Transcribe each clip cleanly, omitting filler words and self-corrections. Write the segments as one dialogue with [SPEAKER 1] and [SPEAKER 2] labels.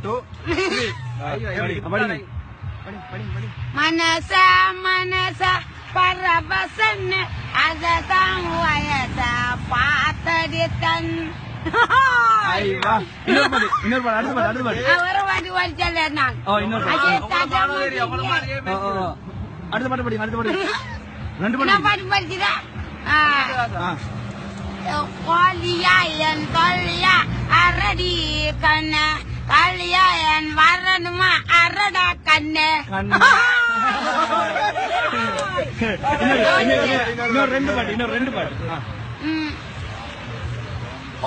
[SPEAKER 1] 2, 3.
[SPEAKER 2] Manasa manasa பரவசன்னு அததான் வயசா பார்த்தடித்தன்
[SPEAKER 1] இன்னொரு பாட்டு அடுத்த பாட்டு
[SPEAKER 2] ஒரு வாட்டி வரிச்சல நான்
[SPEAKER 1] இன்னொரு அடுத்த பாட்டு படிங்க அடுத்த பாட்டு ரெண்டு
[SPEAKER 2] பாட்டு படிச்சுதா கோலியா என் தொல்லியா அரடி கண்ண காலியா என் வரணுமா அரடா கண்ணு
[SPEAKER 1] இன்னொரு ரெண்டு பாட்டு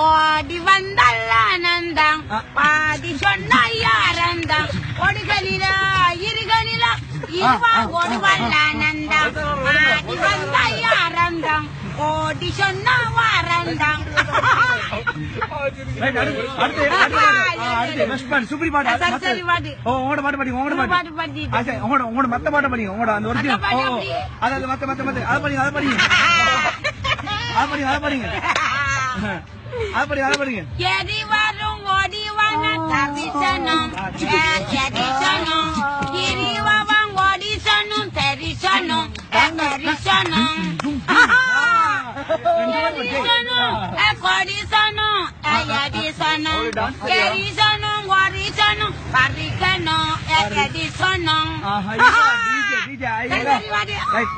[SPEAKER 2] ஓடி வந்தல்ல ஆனந்தம் பாதி சொன்ன யாரந்தம் ஒடிகளில இருகளில இருவா ஓடுவல்ல ஆனந்தம் பாதி வந்த யாரந்தம் ஓடி சொன்ன வாரந்தம்
[SPEAKER 1] சூப்பரி பாட்டு உங்களோட பாட்டு படிங்க உங்களோட மத்த பாட்டு படிங்க உங்களோட அந்த ஒரிஜினல் அதாவது மத்த அதை படிங்க அதை படிங்க
[SPEAKER 2] எரி வரும் ஓடிவான தரிசனம் எரிசனம் எரிவான் ஓடிசனும் தரிசனம் தரிசனம் கொடிசனும் எரிசனம் எரிசனம் ஓடிசனும் பறிக்கணும் எரிசனம்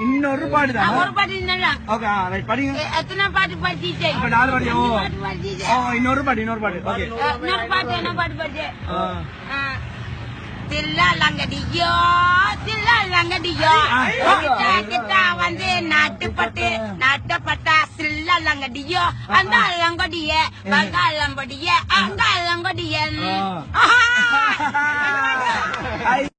[SPEAKER 1] இன்னொரு பாட்டுதான்
[SPEAKER 2] ஒரு பாட்டு
[SPEAKER 1] படிங்க
[SPEAKER 2] எத்தனை பாட்டு படிச்சீங்க
[SPEAKER 1] இன்னொரு பாட்டு என்ன பாட்டு
[SPEAKER 2] படிச்சு தில்லாலங்கடியோ கிட்ட வந்து நாட்டுப்பட்டா சில்லாலங்கடியோ அந்த அலங்கொடிய அங்க அலங்கொடிய அங்க அலங்கொடிய